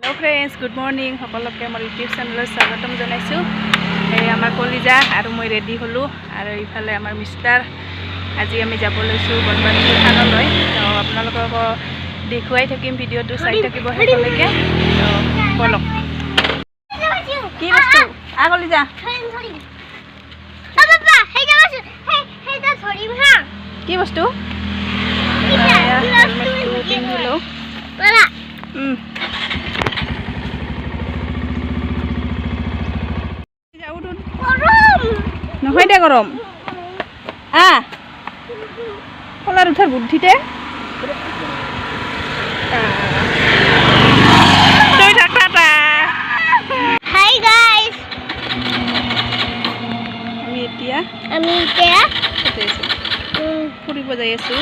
Hello friends, good morning. সকলোকে আমাৰ YouTube চেনেলত স্বাগতম জনাইছোঁ। এই আমাৰ কলিজা আৰু মই ৰেডি হ'লোঁ আৰু ইফালে আমাৰ মিষ্টাৰ আজি আমি যাব লৈছোঁ বনবাৰী থানলৈ। তো আপোনালোকক দেখুৱাই থাকিম, ভিডিঅ'টো চাই থাকিব শেষলৈকে। তো বলক। কি বস্তু? কলিজা। কি বস্তু? হেলমেটটো পিন্ধি লওঁ। নহয় দে গৰম কলাৰ উঠাৰ বুদ্ধিতে আমি এতিয়া ফুৰিব যাই আছো।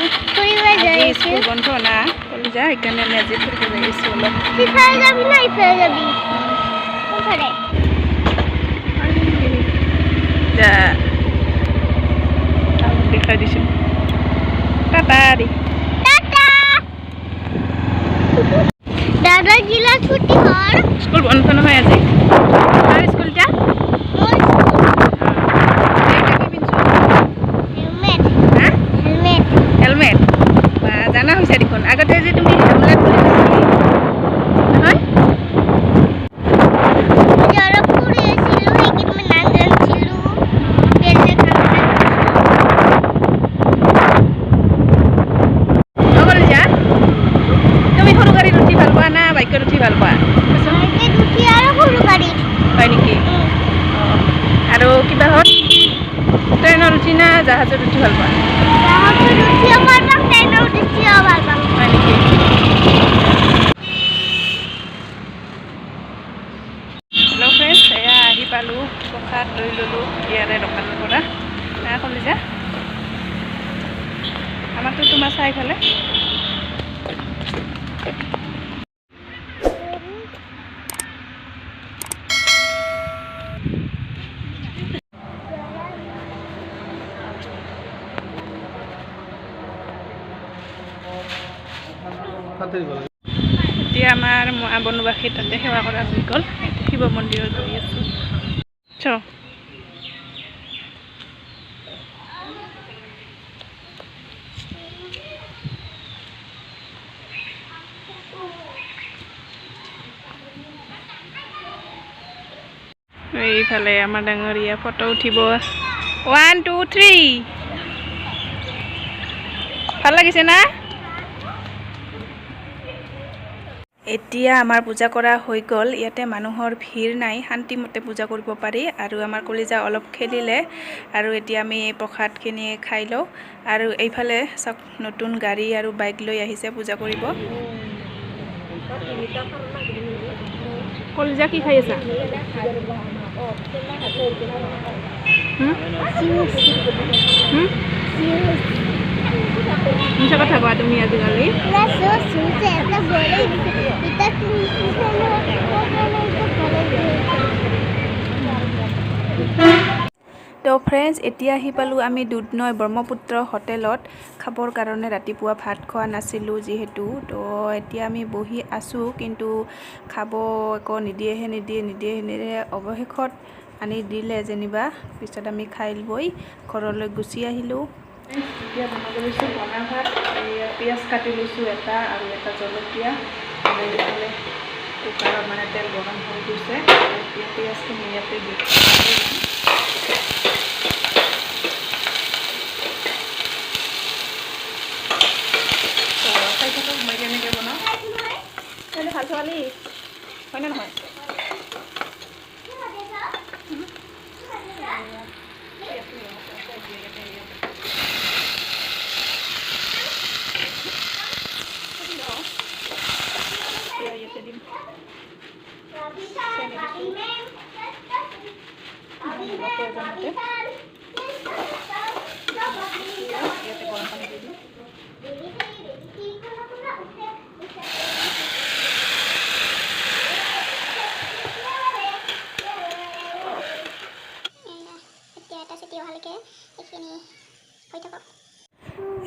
স্কুল বন্ধ না কলিজা, সেইকাৰণে আমি আজি ফুৰিব যাই আছো। অলপ ইফালে যাবি না ইফালে যাবি? কোনফালে? যা দেখাই দিছো। টাটা দি টাটা। দাদা জিলা ছুটি হল, স্কুল বন্ধ নহয় আজি। আর স্কুলটা হেলমেট বা জানা হৈছে দেখোন। আগতে যে তুমি হেলমেট বুলি কৈছিলি নহয়, তুমি সৰু গাড়ীত উঠি ভাল পোৱা না বাইকত উঠি ভাল পোৱা? হয় নেকি? আৰু কিবা হ'ল ট্ৰেইনত উঠি না জাহাজত উঠি ভাল পোৱা? হয় নেকি? হেল্ল' ফ্ৰেণ্ডছ, এয়া আহি পালোঁ, প্ৰসাদ লৈ ল'লোঁ ইয়াৰে দোকানৰ পৰা। কলিজা আমাৰতো তোমাৰ চাইফালে এতিয়া আমাৰ বনবাসী তাতে সেৱা কৰা হৈ গ'ল। শিৱ মন্দিৰত গৈ আছোঁ। এইফালে আমাৰ ডাঙৰীয়া ফটো উঠিব। 1 2 3 ভাল লাগিছে না? এতিয়া আমাৰ পূজা কৰা হৈ গ'ল। ইয়াতে মানুহৰ ভিৰ নাই, শান্তিমতে পূজা কৰিব পাৰি। আৰু আমাৰ কলিজা অলপ খেলিলে আৰু এতিয়া আমি প্ৰসাদখিনি খাই লওঁ। আৰু এইফালে চাওক, নতুন গাড়ী আৰু বাইক লৈ আহিছে পূজা কৰিব। কলিজা কি খাই আছা? মিছা কথা কোৱা তুমি আজিকালি। তো ফ্ৰেণ্ডছ, এতিয়া আহি পালোঁ আমি দুধনৈ ব্ৰহ্মপুত্ৰ হোটেলত খাবৰ কাৰণে। ৰাতিপুৱা ভাত খোৱা নাছিলোঁ যিহেতু, তো এতিয়া আমি বহি আছোঁ, কিন্তু খাব একো নিদিয়ে। অৱশেষত আনি দিলে যেনিবা, পিছত আমি খাই বৈ ঘৰলৈ গুচি আহিলোঁ। এতিয়া বনাব লৈছোঁ বনা ভাত। পিঁয়াজ কাটি লৈছোঁ এটা আৰু এটা জলকীয়া। এইফালে কুকাৰত মানে তেল গৰম হৈ গৈছে। এতিয়া পিঁয়াজখিনি ইয়াতে দি খাই থাকক মই কেনেকৈ বনাওঁ। ভাল ছোৱালী হয়নে নহয়?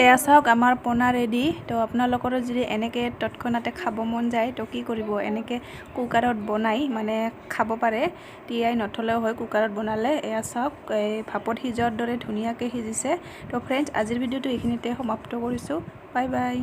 এয়া চাওক আমাৰ পোনা ৰেডি। তো আপোনালোকৰো যদি এনেকৈ তৎক্ষণাতে খাব মন যায় তো কি কৰিব, এনেকৈ কুকাৰত বনাই মানে খাব পাৰে। তিয়াই নথলেও হয় কুকাৰত বনালে। এয়া চাওক এই ভাপত সিজোৱাৰ দৰে ধুনীয়াকৈ সিজিছে। তো ফ্ৰেণ্ডছ, আজিৰ ভিডিঅ'টো এইখিনিতে সমাপ্ত কৰিছোঁ। Bye bye.